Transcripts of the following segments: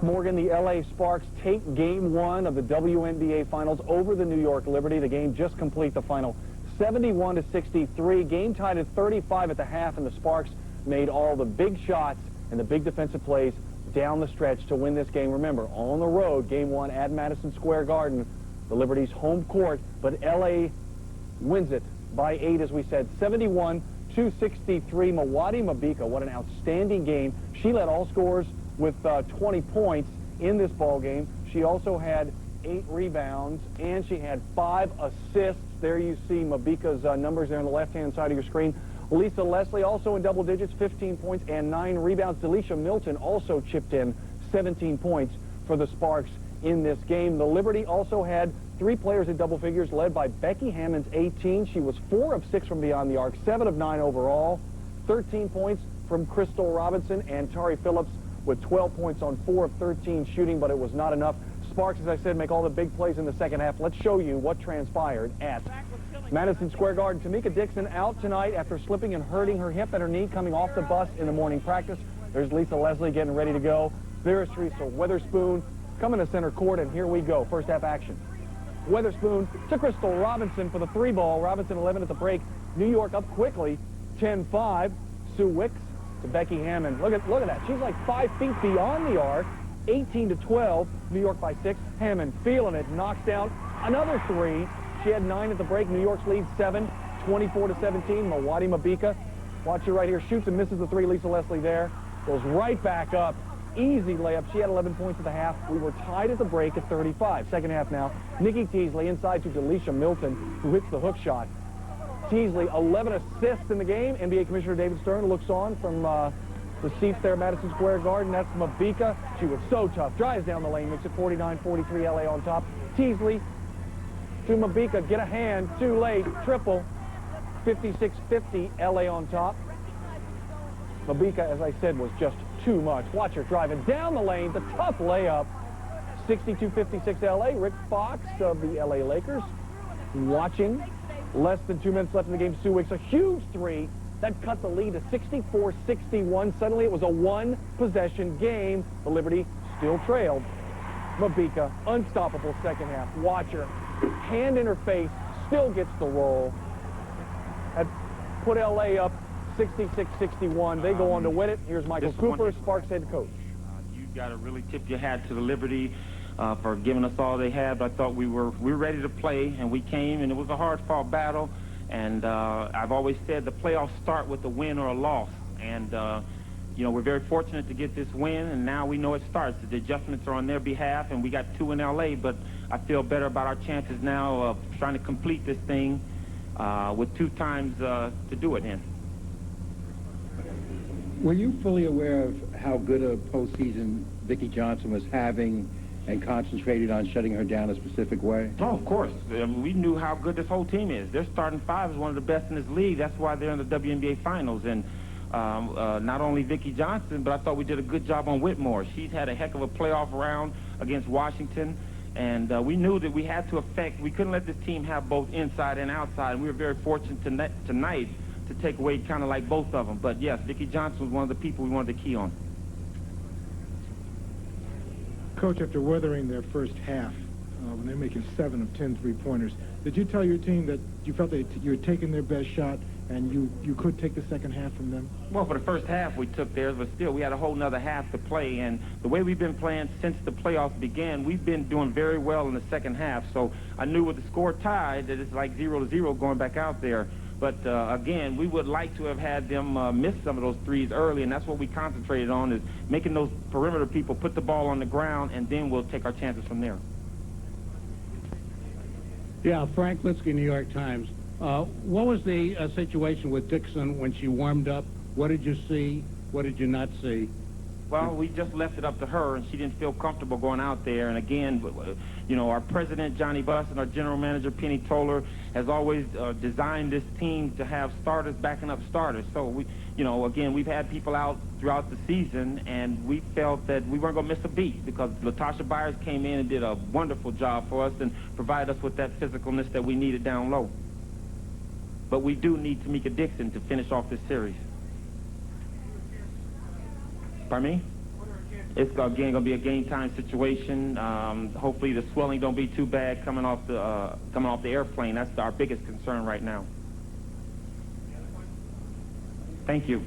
Morgan, the LA Sparks take Game 1 of the WNBA Finals over the New York Liberty. The game just complete the final 71-63. Game tied at 35 at the half, and the Sparks made all the big shots and the big defensive plays down the stretch to win this game. Remember, on the road, Game 1 at Madison Square Garden, the Liberty's home court, but LA wins it by 8, as we said, 71-63. Mawadi Mabika, what an outstanding game. She led all scorers with 20 points in this ball game. She also had 8 rebounds, and she had 5 assists. There you see Mabika's numbers there on the left-hand side of your screen. Lisa Leslie also in double digits, 15 points and 9 rebounds. Delisha Milton also chipped in 17 points for the Sparks in this game. The Liberty also had 3 players in double figures, led by Becky Hammond's 18. She was 4 of 6 from beyond the arc, 7 of 9 overall. 13 points from Crystal Robinson, and Tari Phillips with 12 points on 4 of 13 shooting, but it was not enough. Sparks, as I said, make all the big plays in the second half. Let's show you what transpired at Madison Square Garden. Tamika Dixon out tonight after slipping and hurting her hip and her knee coming off the bus in the morning practice. There's Lisa Leslie getting ready to go. There's Teresa Weatherspoon coming to center court, and here we go. First half action. Weatherspoon to Crystal Robinson for the 3 ball. Robinson 11 at the break. New York up quickly, 10-5. Sue Wicks to Becky Hammond. Look at that. She's like 5 feet beyond the arc. 18-12. New York by 6. Hammond feeling it. Knocks down another 3. She had 9 at the break. New York's lead 7. 24-17. Mawadi Mabika. Watch it right here. Shoots and misses the 3. Lisa Leslie there. Goes right back up. Easy layup. She had 11 points at the half. We were tied at the break at 35. Second half now. Nikki Teasley inside to Delisha Milton, who hits the hook shot. Teasley, 11 assists in the game. NBA Commissioner David Stern looks on from the seats there at Madison Square Garden. That's Mabika. She was so tough. Drives down the lane, makes it 49-43, LA on top. Teasley to Mabika. Get a hand. Too late. Triple. 56-50, LA on top. Mabika, as I said, was just too much. Watch her driving down the lane. The tough layup. 62-56 LA. Rick Fox of the LA Lakers watching. Less than 2 minutes left in the game. Sue Wicks, a huge 3. That cut the lead to 64-61. Suddenly it was a 1-possession game. The Liberty still trailed. Mabika, unstoppable second half. Watch her. Hand in her face. Still gets the roll. That put LA up 66-61. They go on to win it. Here's Michael Cooper, Sparks head coach. You got to really tip your hat to the Liberty for giving us all they had. But I thought we were ready to play, and we came, and it was a hard-fought battle. And I've always said the playoffs start with a win or a loss. And, you know, we're very fortunate to get this win, and now we know it starts. The adjustments are on their behalf, and we got 2 in L.A., but I feel better about our chances now of trying to complete this thing with 2 times to do it in. Were you fully aware of how good a postseason Vicki Johnson was having and concentrated on shutting her down a specific way? Oh, of course. We knew how good this whole team is. Their starting 5 is one of the best in this league. That's why they're in the WNBA Finals. And not only Vicki Johnson, but I thought we did a good job on Whitmore. She's had a heck of a playoff round against Washington. And we knew that we had to we couldn't let this team have both inside and outside. And we were very fortunate tonight to take away kind of like both of them. But yes, Vicki Johnson was one of the people we wanted to key on. Coach, after weathering their first half, when they're making 7 of 10 3-pointers, did you tell your team that you felt that you were taking their best shot and you could take the second half from them? Well, for the first half, we took theirs, but still, we had a whole nother half to play. And the way we've been playing since the playoffs began, we've been doing very well in the second half. So I knew with the score tied that it's like 0-0 going back out there. But, again, we would like to have had them miss some of those threes early, and that's what we concentrated on, is making those perimeter people put the ball on the ground, and then we'll take our chances from there. Yeah, Frank Litsky, New York Times. What was the situation with Dixon when she warmed up? What did you see? What did you not see? Well, we just left it up to her, and she didn't feel comfortable going out there. And again, you know, our president, Johnny Buss, and our general manager, Penny Toller, has always designed this team to have starters backing up starters. So, we, you know, again, we've had people out throughout the season, and we felt that we weren't going to miss a beat because Latasha Byers came in and did a wonderful job for us and provided us with that physicalness that we needed down low. But we do need Tamika Dixon to finish off this series. Pardon me? It's again going to be a game time situation. Hopefully the swelling don't be too bad coming off the airplane. That's our biggest concern right now. Thank you.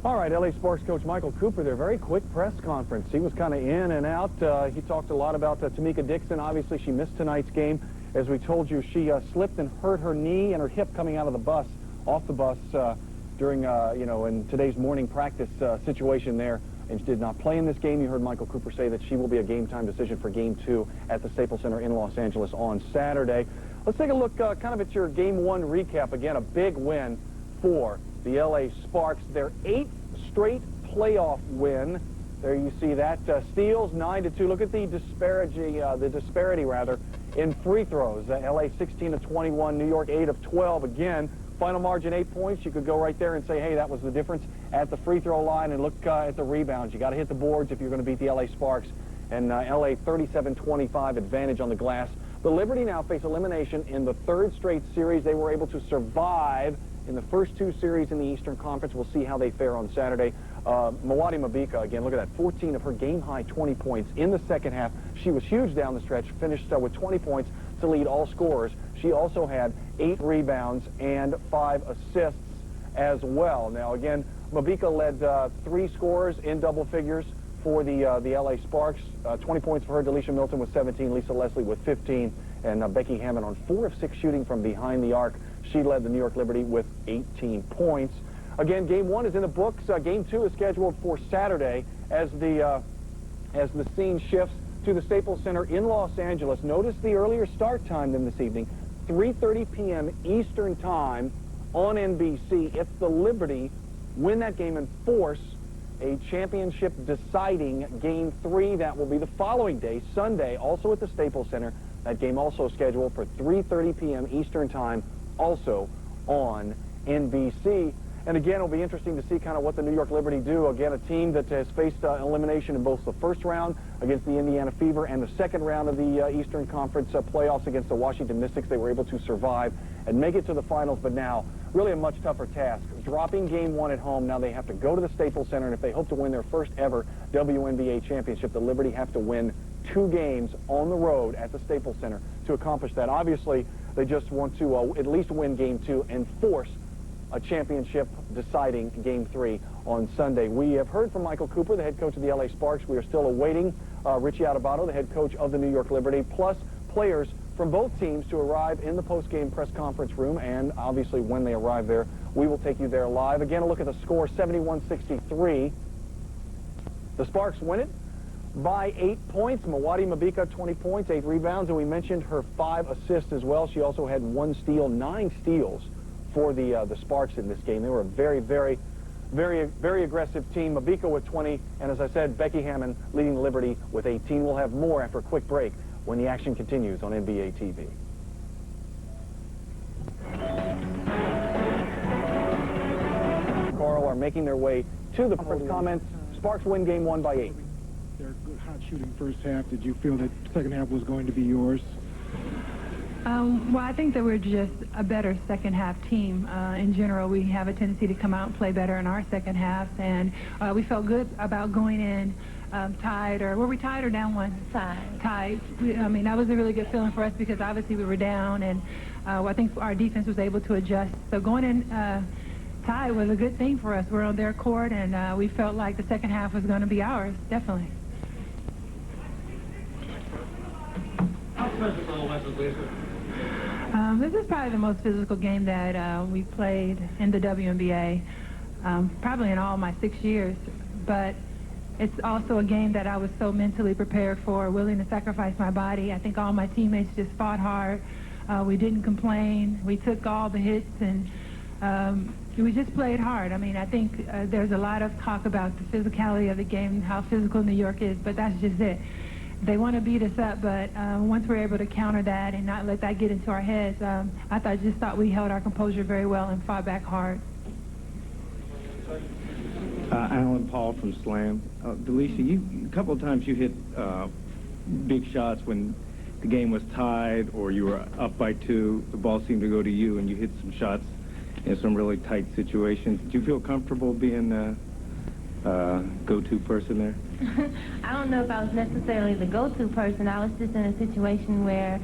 All right, LA Sparks coach Michael Cooper, their very quick press conference. He was kind of in and out. He talked a lot about Tamika Dixon. Obviously, she missed tonight's game. As we told you, she slipped and hurt her knee and her hip coming out of the bus, off the bus during, in today's morning practice situation there. And she did not play in this game. You heard Michael Cooper say that she will be a game-time decision for Game 2 at the Staples Center in Los Angeles on Saturday. Let's take a look kind of at your Game 1 recap. Again, a big win for the LA Sparks, their 8th straight playoff win. There you see that. Steals 9-2. Look at the disparity in free throws. LA 16-21, New York 8 of 12. Again, final margin 8 points. You could go right there and say, hey, that was the difference at the free throw line. And look at the rebounds. You got to hit the boards if you're going to beat the LA Sparks. And LA 37-25 advantage on the glass. The Liberty now face elimination in the 3rd straight series. They were able to survive in the first 2 series in the Eastern Conference. We'll see how they fare on Saturday. Milwaukee Mabika, again, look at that, 14 of her game-high 20 points in the second half. She was huge down the stretch, finished with 20 points to lead all scorers. She also had 8 rebounds and 5 assists as well. Now, again, Mabika led 3 scorers in double figures for the LA Sparks. 20 points for her. Delisha Milton with 17, Lisa Leslie with 15, and Becky Hammond on 4 of 6 shooting from behind the arc. She led the New York Liberty with 18 points. Again, Game 1 is in the books. Game 2 is scheduled for Saturday as the scene shifts to the Staples Center in Los Angeles. Notice the earlier start time than this evening, 3:30 p.m. Eastern Time on NBC. If the Liberty win that game and force a championship deciding Game 3, that will be the following day, Sunday, also at the Staples Center. That game also scheduled for 3:30 p.m. Eastern Time, also on NBC. And again, it'll be interesting to see kind of what the New York Liberty do. Again, a team that has faced elimination in both the first round against the Indiana Fever and the second round of the Eastern Conference playoffs against the Washington Mystics. They were able to survive and make it to the finals, but now really a much tougher task. Dropping Game 1 at home, now they have to go to the Staples Center, and if they hope to win their first ever WNBA championship, the Liberty have to win 2 games on the road at the Staples Center to accomplish that. Obviously, they just want to at least win Game 2 and force a championship deciding Game 3 on Sunday. We have heard from Michael Cooper, the head coach of the LA Sparks. We are still awaiting Richie Adubato, the head coach of the New York Liberty, plus players from both teams to arrive in the post-game press conference room. And obviously, when they arrive there, we will take you there live. Again, a look at the score, 71-63. The Sparks win it by 8 points. Milwaukee Mabika, 20 points, 8 rebounds, and we mentioned her 5 assists as well. She also had 1 steal, 9 steals for the Sparks in this game. They were a very, very, very aggressive team. Mabika with 20, and as I said, Becky Hammond leading the Liberty with 18. We'll have more after a quick break when the action continues on NBA TV. Carl are making their way to the conference comments. Sparks win Game 1 by 8. They're a good, hot shooting first half. Did you feel that second half was going to be yours? Well, I think that we're just a better second half team. In general, we have a tendency to come out and play better in our second half, and we felt good about going in tied, or were we tied or down 1? Tied. I mean, that was a really good feeling for us because obviously we were down, and I think our defense was able to adjust. So going in tied was a good thing for us. We're on their court, and we felt like the second half was going to be ours, definitely. How physical was it, Lisa? This is probably the most physical game that we played in the WNBA, probably in all my 6 years. But it's also a game that I was so mentally prepared for, willing to sacrifice my body. I think all my teammates just fought hard. We didn't complain. We took all the hits, and we just played hard. I mean, I think there's a lot of talk about the physicality of the game, how physical New York is, but that's just it. They want to beat us up, but once we're able to counter that and not let that get into our heads, I just thought we held our composure very well and fought back hard. Alan Paul from Slam. Delisha, a couple of times you hit big shots when the game was tied or you were up by 2. The ball seemed to go to you, and you hit some shots in some really tight situations. Did you feel comfortable being the go-to person there? I don't know if I was necessarily the go-to person. I was just in a situation where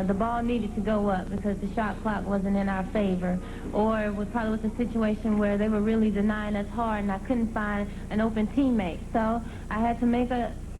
the ball needed to go up because the shot clock wasn't in our favor, or it was probably a situation where they were really denying us hard and I couldn't find an open teammate. So I had to make a